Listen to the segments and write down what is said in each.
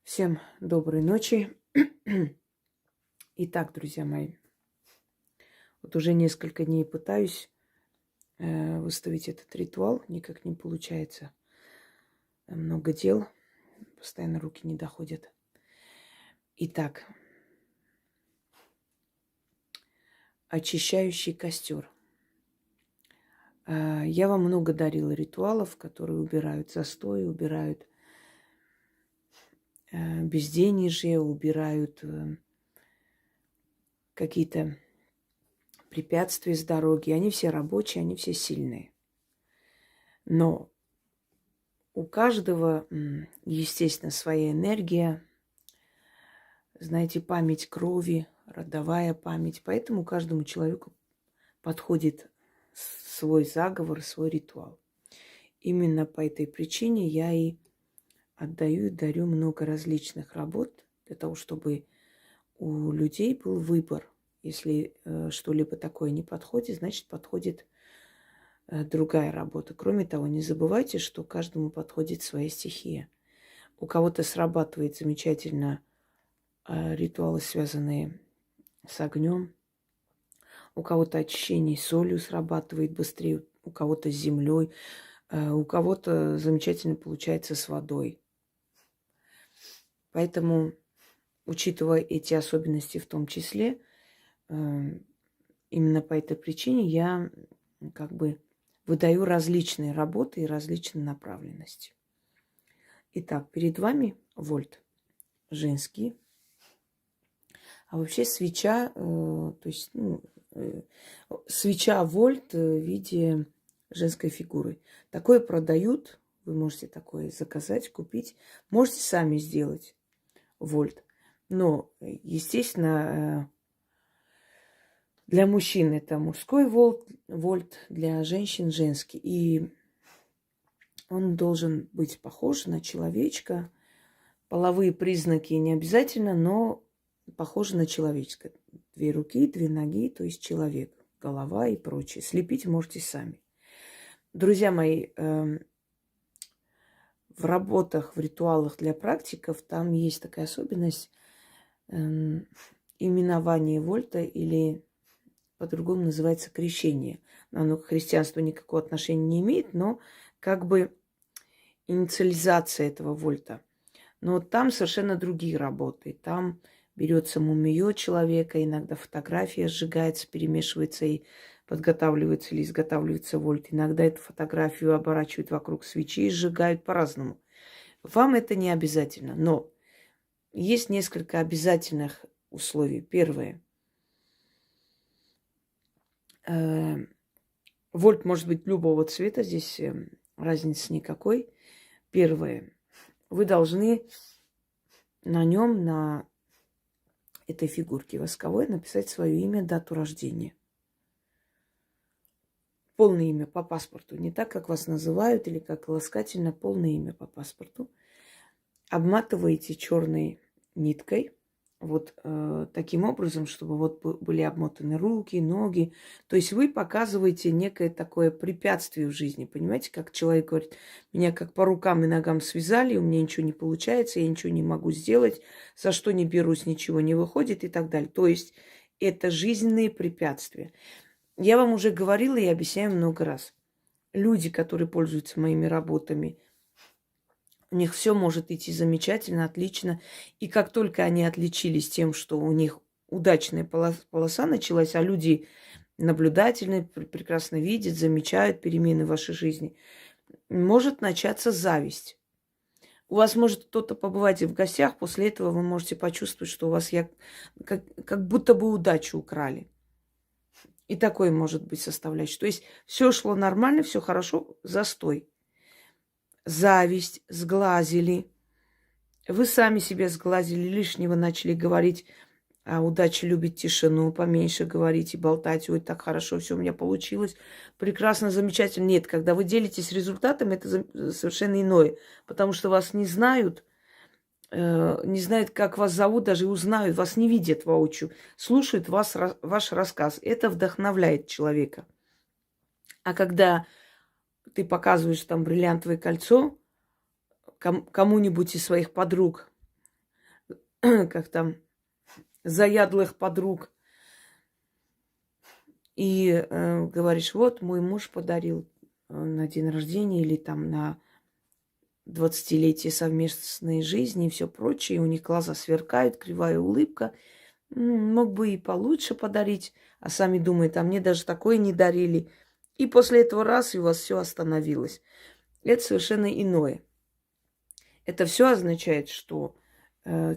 Всем доброй ночи. Итак, друзья мои, вот уже несколько дней пытаюсь выставить этот ритуал, никак не получается. Много дел, постоянно руки не доходят. Итак, очищающий костер. Я вам много дарила ритуалов, которые убирают застой, убирают безденежье, убирают какие-то препятствия с дороги. Они все рабочие, они все сильные. Но у каждого, естественно, своя энергия, знаете, память крови, родовая память. Поэтому каждому человеку подходит свой заговор, свой ритуал. Именно по этой причине я и отдаю и дарю много различных работ для того, чтобы у людей был выбор. Если что-либо такое не подходит, значит, подходит другая работа. Кроме того, не забывайте, что каждому подходит своя стихия. У кого-то срабатывает замечательно ритуалы, связанные с огнем. У кого-то очищение солью срабатывает быстрее, у кого-то с землей, у кого-то замечательно получается с водой. Поэтому, учитывая эти особенности в том числе, именно по этой причине я выдаю различные работы и различные направленности. Итак, перед вами вольт женский. А вообще свеча, свеча вольт в виде женской фигуры. Такое продают, вы можете такое заказать, купить. Можете сами сделать вольт. Но, естественно, для мужчин это мужской вольт, для женщин женский. И он должен быть похож на человечка. Половые признаки не обязательно, но похоже на человеческое. 2 руки, 2 ноги, то есть человек, голова и прочее. Слепить можете сами. Друзья мои, в работах, в ритуалах для практиков там есть такая особенность именование вольта или по-другому называется крещение. Оно к христианству никакого отношения не имеет, но как бы инициализация этого вольта. Но там совершенно другие работы. Там берется мумия человека, иногда фотография сжигается, перемешивается и подготавливается или изготавливается вольт. Иногда эту фотографию оборачивают вокруг свечи и сжигают по-разному. Вам это не обязательно, но есть несколько обязательных условий. Первое. Вольт может быть любого цвета, здесь разницы никакой. Первое. Вы должны на нем, на этой фигурке восковой, написать свое имя, дату рождения. Полное имя по паспорту. Не так, как вас называют или как ласкательно, полное имя по паспорту. Обматываете черной ниткой. Вот таким образом, чтобы вот были обмотаны руки, ноги. То есть вы показываете некое такое препятствие в жизни. Понимаете, как человек говорит, меня как по рукам и ногам связали, у меня ничего не получается, я ничего не могу сделать, за что не берусь, ничего не выходит и так далее. То есть это жизненные препятствия. Я вам уже говорила и объясняю много раз. Люди, которые пользуются моими работами, у них все может идти замечательно, отлично. И как только они отличились тем, что у них удачная полоса началась, а люди наблюдательные, прекрасно видят, замечают перемены в вашей жизни, может начаться зависть. У вас может кто-то побывать и в гостях, после этого вы можете почувствовать, что у вас как будто бы удачу украли. И такое может быть составляющей. То есть все шло нормально, все хорошо, застой. Зависть, сглазили. Вы сами себе сглазили, лишнего начали говорить, а удача любит тишину, поменьше говорить и болтать. Ой, так хорошо, все у меня получилось. Прекрасно, замечательно. Нет, когда вы делитесь результатом, это совершенно иное. Потому что вас не знают, не знают, как вас зовут, даже узнают, вас не видят воочию. Слушают ваш рассказ. Это вдохновляет человека. А когда ты показываешь там бриллиантовое кольцо кому-нибудь из своих подруг, как там, заядлых подруг. И говоришь, вот мой муж подарил на день рождения или там на 20-летие совместной жизни и все прочее. И у них глаза сверкают, кривая улыбка. Мог бы и получше подарить, а сами думают, а мне даже такое не дарили. И после этого раз и у вас все остановилось. Это совершенно иное. Это все означает, что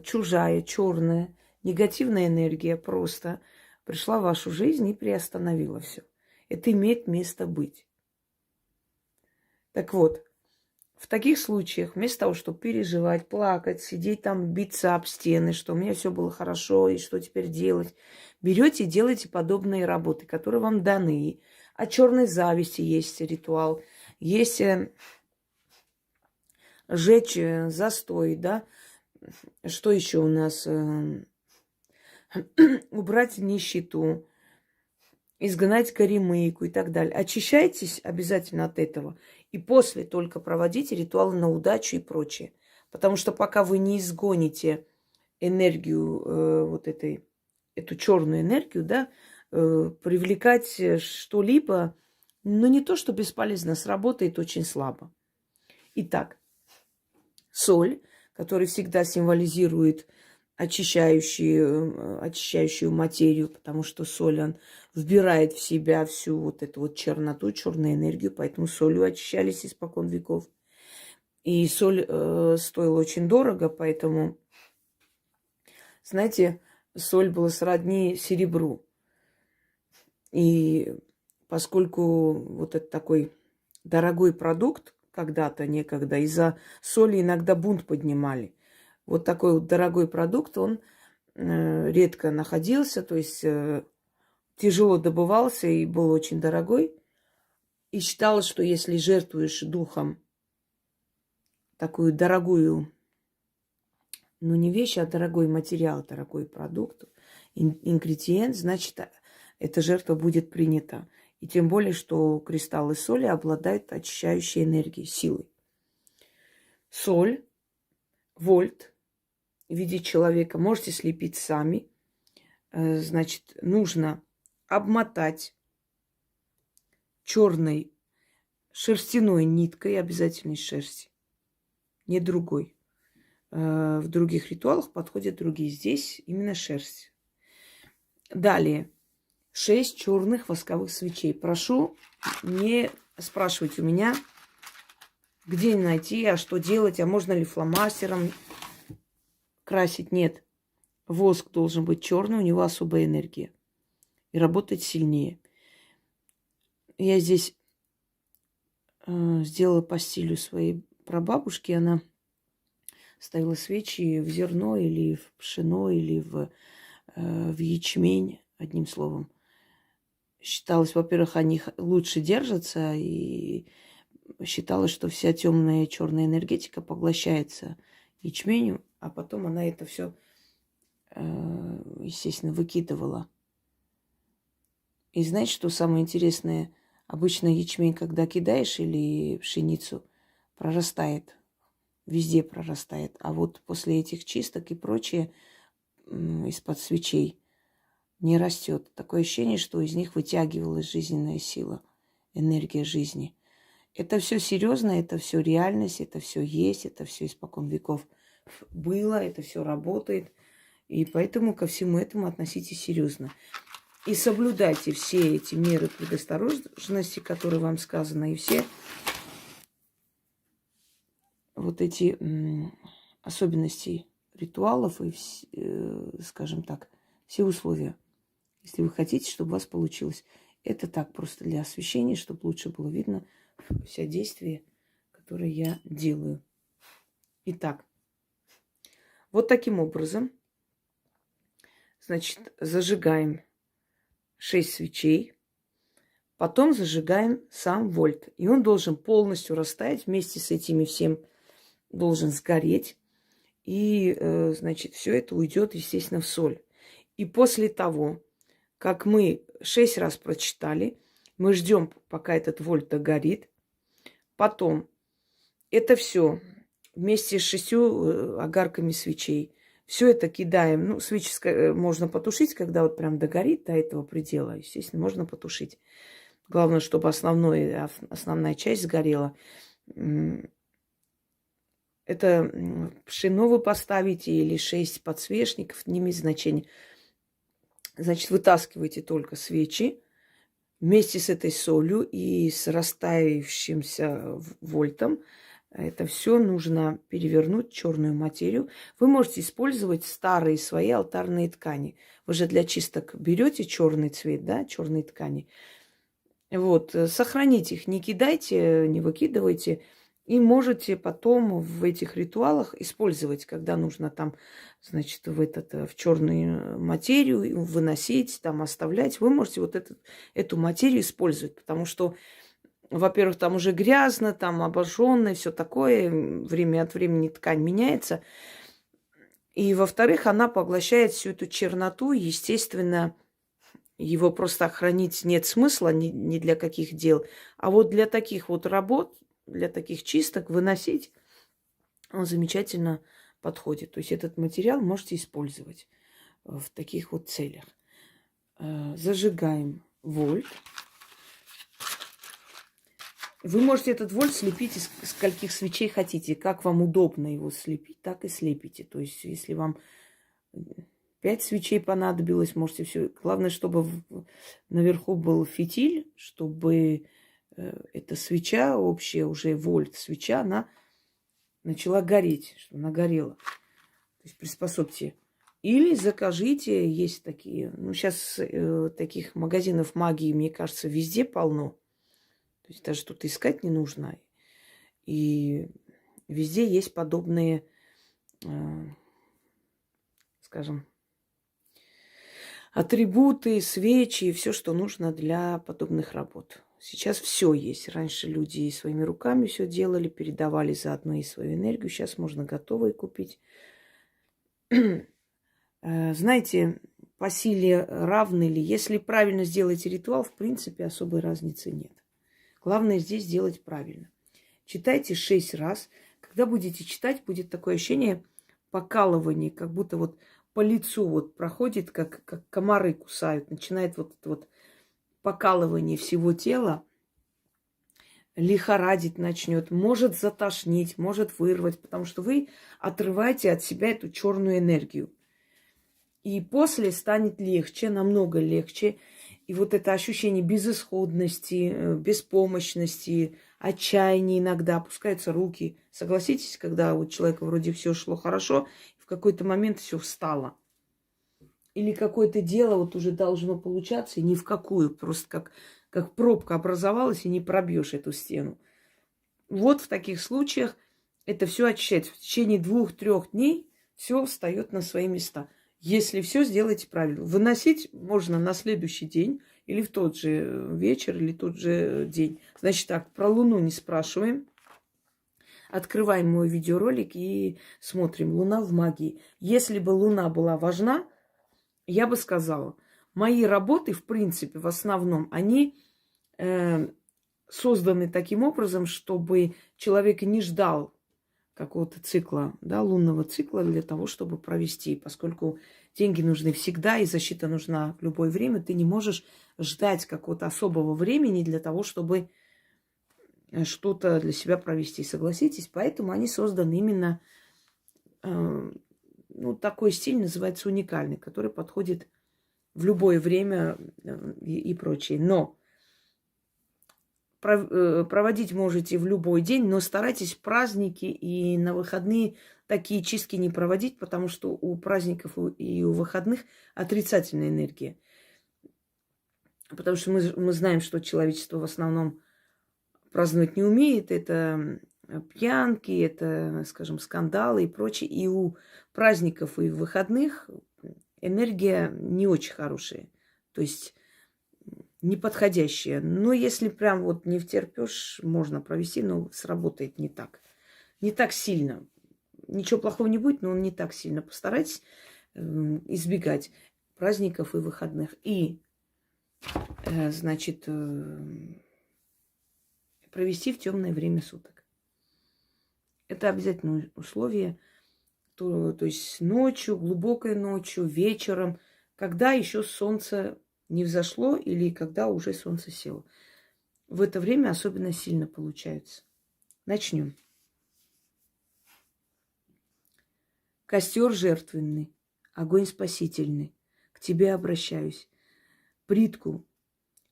чужая, черная, негативная энергия просто пришла в вашу жизнь и приостановила все. Это имеет место быть. Так вот, в таких случаях, вместо того, чтобы переживать, плакать, сидеть там, биться об стены, что у меня все было хорошо, и что теперь делать, берете и делаете подобные работы, которые вам даны. О черной зависти есть ритуал, есть жечь застой, да. Что еще у нас? Убрать нищету, изгнать горемыку и так далее. Очищайтесь обязательно от этого. И после только проводите ритуалы на удачу и прочее. Потому что пока вы не изгоните энергию, эту черную энергию, да, привлекать что-либо, ну не то, что бесполезно, сработает очень слабо. Итак, соль, которая всегда символизирует очищающую материю, потому что соль, он вбирает в себя всю вот эту вот черноту, черную энергию, поэтому солью очищались испокон веков. И соль стоила очень дорого, поэтому, знаете, соль была сродни серебру. И поскольку вот это такой дорогой продукт, когда-то, некогда, из-за соли иногда бунт поднимали. Вот такой вот дорогой продукт, он редко находился, то есть тяжело добывался и был очень дорогой. И считалось, что если жертвуешь духом такую дорогую, ну не вещь, а дорогой материал, дорогой продукт, ингредиент, значит, эта жертва будет принята. И тем более, что кристаллы соли обладают очищающей энергией, силой. Соль, вольт в виде человека можете слепить сами. Значит, нужно обмотать черной шерстяной ниткой, обязательно из шерсти, не другой. В других ритуалах подходят другие. Здесь именно шерсть. Далее. 6 черных восковых свечей. Прошу не спрашивать у меня, где найти, а что делать, а можно ли фломастером красить. Нет. Воск должен быть черный, у него особая энергия. И работать сильнее. Я здесь сделала по стилю своей прабабушки. Она ставила свечи в зерно или в пшено, или в ячмень, одним словом. Считалось, во-первых, они лучше держатся, и считалось, что вся темная черная энергетика поглощается ячменю, а потом она это все, естественно, выкидывала. И знаете, что самое интересное? Обычно ячмень, когда кидаешь, или пшеницу, прорастает. Везде прорастает. А вот после этих чисток и прочее из-под свечей не растет. Такое ощущение, что из них вытягивалась жизненная сила, энергия жизни. Это все серьезно, это все реальность, это все есть, это все испокон веков было, это все работает. И поэтому ко всему этому относитесь серьезно. И соблюдайте все эти меры предосторожности, которые вам сказаны, и все вот эти особенности ритуалов и, скажем так, все условия. Если вы хотите, чтобы у вас получилось. Это так, просто для освещения, чтобы лучше было видно все действия, которые я делаю. Итак, вот таким образом, значит, зажигаем 6 свечей, потом зажигаем сам вольт. И он должен полностью растаять, вместе с этими всем должен сгореть. И, значит, все это уйдет, естественно, в соль. И после того, как мы 6 раз прочитали, мы ждем, пока этот вольт догорит. Потом это все вместе с 6 огарками свечей, Все это кидаем. Ну, свечи можно потушить, когда вот прям догорит до этого предела. Естественно, можно потушить. Главное, чтобы основная часть сгорела. Это пшено вы поставите или 6 подсвечников, не имеет значения. Значит, вытаскивайте только свечи вместе с этой солью и с растаявшимся вольтом. Это все нужно перевернуть, черную материю. Вы можете использовать старые свои алтарные ткани. Вы же для чисток берете черный цвет, да, черные ткани. Вот, сохраните их, не кидайте, не выкидывайте. И можете потом в этих ритуалах использовать, когда нужно там, значит, в черную материю выносить, там оставлять. Вы можете вот эту материю использовать, потому что, во-первых, там уже грязно, там обожженное, все такое, время от времени ткань меняется. И, во-вторых, она поглощает всю эту черноту, естественно, его просто хранить нет смысла ни для каких дел. А вот для таких вот работ, для таких чисток выносить, он замечательно подходит. То есть этот материал можете использовать в таких вот целях. Зажигаем вольт. Вы можете этот вольт слепить из скольких свечей хотите. Как вам удобно его слепить, так и слепите. То есть если вам 5 свечей понадобилось, можете все. Главное, чтобы наверху был фитиль, чтобы эта свеча общая, уже вольт свеча, она начала гореть, чтобы она горела. То есть приспособьте. Или закажите, есть такие, ну сейчас таких магазинов магии, мне кажется, везде полно. То есть даже тут искать не нужно. И везде есть подобные, скажем, атрибуты, свечи и все, что нужно для подобных работ. Сейчас все есть. Раньше люди своими руками все делали, передавали заодно и свою энергию. Сейчас можно готовые купить. Знаете, по силе равны ли? Если правильно сделаете ритуал, в принципе, особой разницы нет. Главное здесь сделать правильно. Читайте 6 раз. Когда будете читать, будет такое ощущение покалывания, как будто вот по лицу вот проходит, как комары кусают. Начинает вот это вот покалывание всего тела. Лихорадить начнет, может затошнить, может вырвать, потому что вы отрываете от себя эту черную энергию. И после станет легче, намного легче. И вот это ощущение безысходности, беспомощности, отчаяния иногда, опускаются руки. Согласитесь, когда у человека вроде все шло хорошо, в какой-то момент все встало. Или какое-то дело вот уже должно получаться, и ни в какую, просто как пробка образовалась, и не пробьешь эту стену. Вот в таких случаях это все очищается. В течение 2-3 дней все встает на свои места. Если все сделаете правильно. Выносить можно на следующий день, или в тот же вечер, или тот же день. Значит так, про Луну не спрашиваем. Открываем мой видеоролик и смотрим. Луна в магии. Если бы Луна была важна, я бы сказала, мои работы, в принципе, в основном, они созданы таким образом, чтобы человек не ждал какого-то цикла, да, лунного цикла для того, чтобы провести. Поскольку деньги нужны всегда, и защита нужна в любое время, ты не можешь ждать какого-то особого времени для того, чтобы что-то для себя провести. Согласитесь? Поэтому они созданы именно, ну, такой стиль называется уникальный, который подходит в любое время и прочее. Но проводить можете в любой день, но старайтесь в праздники и на выходные такие чистки не проводить, потому что у праздников и у выходных отрицательная энергия. Потому что мы знаем, что человечество в основном праздновать не умеет. Это пьянки, это, скажем, скандалы и прочее. И у праздников и выходных энергия не очень хорошая. То есть неподходящая. Но если прям вот не втерпешь, можно провести, но сработает не так. Не так сильно. Ничего плохого не будет, но он не так сильно. Постарайтесь избегать праздников и выходных. И, значит, провести в темное время суток. Это обязательное условие. то есть ночью, глубокой ночью, вечером, когда еще солнце не взошло или когда уже солнце село. В это время особенно сильно получается. Начнем. Костер жертвенный, огонь спасительный, к тебе обращаюсь. Плитку,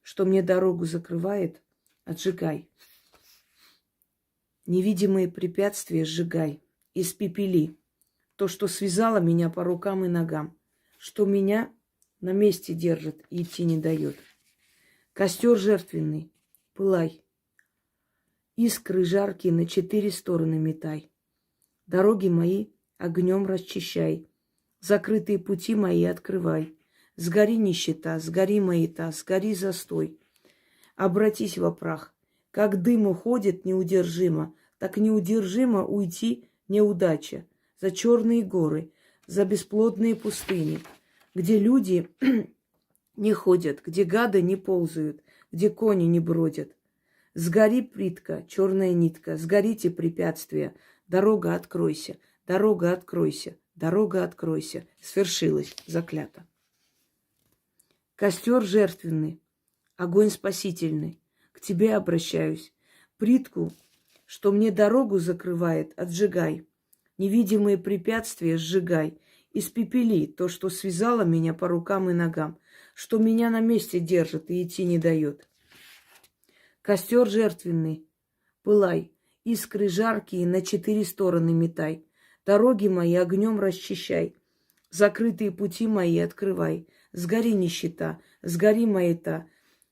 что мне дорогу закрывает, отжигай. Невидимые препятствия сжигай, испепели. То, что связало меня по рукам и ногам, что меня на месте держит и идти не дает. Костер жертвенный, пылай. Искры жаркие на 4 стороны метай. Дороги мои огнем расчищай. Закрытые пути мои открывай. Сгори нищета, сгори маята, сгори застой. Обратись во прах. Как дым уходит неудержимо, так неудержимо уйти неудача. За черные горы, за бесплодные пустыни, где люди не ходят, где гады не ползают, где кони не бродят. Сгори плитка, черная нитка, сгорите препятствия, дорога откройся, дорога откройся, дорога откройся. Свершилось, заклято. Костер жертвенный, огонь спасительный, к тебе обращаюсь. Плитку, что мне дорогу закрывает, отжигай. Невидимые препятствия сжигай. Испепели то, что связало меня по рукам и ногам, что меня на месте держит и идти не дает. Костер жертвенный, пылай, искры жаркие на 4 стороны метай. Дороги мои огнем расчищай, закрытые пути мои открывай. Сгори нищета, сгори маята,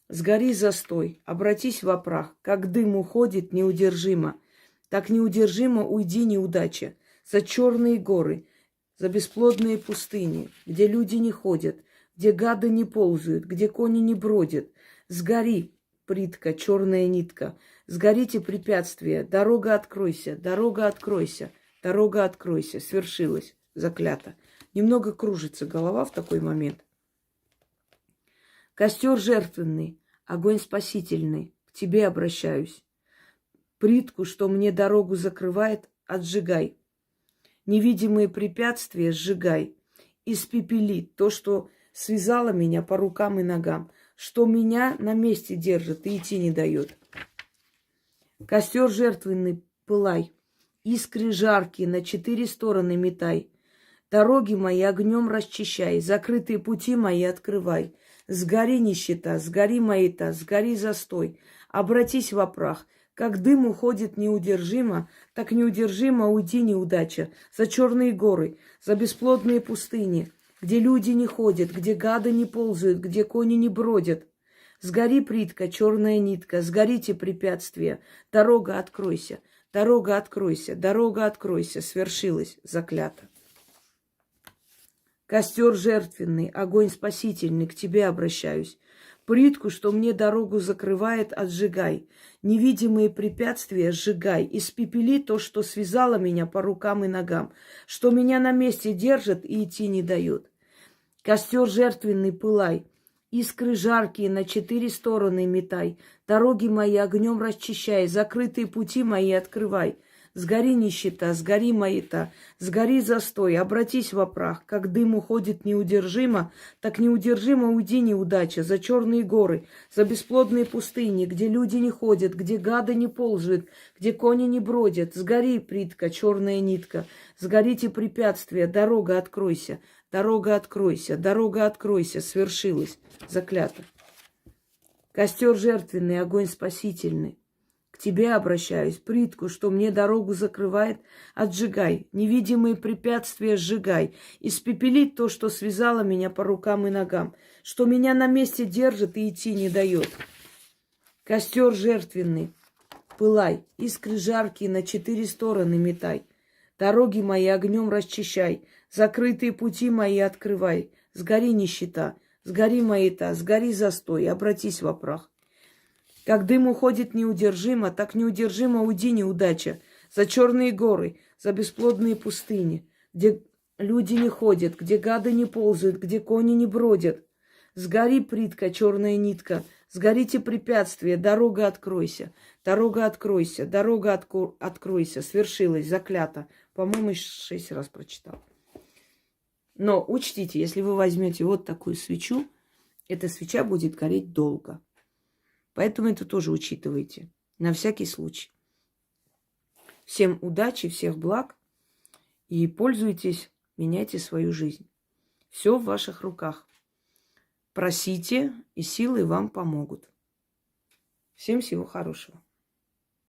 сгори застой, обратись во прах, как дым уходит неудержимо, так неудержимо уйди неудача. За черные горы, за бесплодные пустыни, где люди не ходят, где гады не ползают, где кони не бродят. Сгори, плитка, черная нитка, сгорите препятствия, дорога откройся, дорога откройся, дорога откройся. Свершилось, заклято. Немного кружится голова в такой момент. Костер жертвенный, огонь спасительный, к тебе обращаюсь. Плитку, что мне дорогу закрывает, отжигай. Невидимые препятствия сжигай. Испепели то, что связало меня по рукам и ногам, что меня на месте держит и идти не дает. Костер жертвенный, пылай. Искры жаркие на 4 стороны метай. Дороги мои огнем расчищай, закрытые пути мои открывай. Сгори нищета, сгори маята, сгори застой. Обратись во прах. Как дым уходит неудержимо, так неудержимо уйди неудача. За черные горы, за бесплодные пустыни, где люди не ходят, где гады не ползают, где кони не бродят. Сгори плитка, черная нитка, сгорите препятствия. Дорога откройся, дорога откройся, дорога откройся. Свершилось, заклято. Костер жертвенный, огонь спасительный, к тебе обращаюсь. Плитку, что мне дорогу закрывает, отжигай. Невидимые препятствия сжигай. Испепели то, что связало меня по рукам и ногам, что меня на месте держит и идти не дает. Костер жертвенный, пылай. Искры жаркие на 4 стороны метай. Дороги мои огнем расчищай, закрытые пути мои открывай. Сгори нищета, сгори маята, сгори застой, обратись во прах. Как дым уходит неудержимо, так неудержимо уйди неудача. За черные горы, за бесплодные пустыни, где люди не ходят, где гады не ползают, где кони не бродят. Сгори, плитка, черная нитка, сгорите препятствия, дорога откройся, дорога откройся, дорога откройся. Свершилось, заклято. Костер жертвенный, огонь спасительный. К тебе обращаюсь, плитку, что мне дорогу закрывает, отжигай. Невидимые препятствия сжигай. Испепели то, что связало меня по рукам и ногам, что меня на месте держит и идти не дает. Костер жертвенный, пылай, искры жаркие на 4 стороны метай. Дороги мои огнем расчищай, закрытые пути мои открывай. Сгори нищета, сгори маята, сгори застой, обратись во прах. Как дым уходит неудержимо, так неудержимо уйди неудача. За черные горы, за бесплодные пустыни, где люди не ходят, где гады не ползают, где кони не бродят. Сгори, плитка, черная нитка, Сгорите препятствия, дорога откройся, дорога откройся, дорога откройся, свершилась, заклято. По-моему, 6 раз прочитал. Но учтите, если вы возьмете вот такую свечу, эта свеча будет гореть долго. Поэтому это тоже учитывайте, на всякий случай. Всем удачи, всех благ и пользуйтесь, меняйте свою жизнь. Все в ваших руках. Просите, и силы вам помогут. Всем всего хорошего.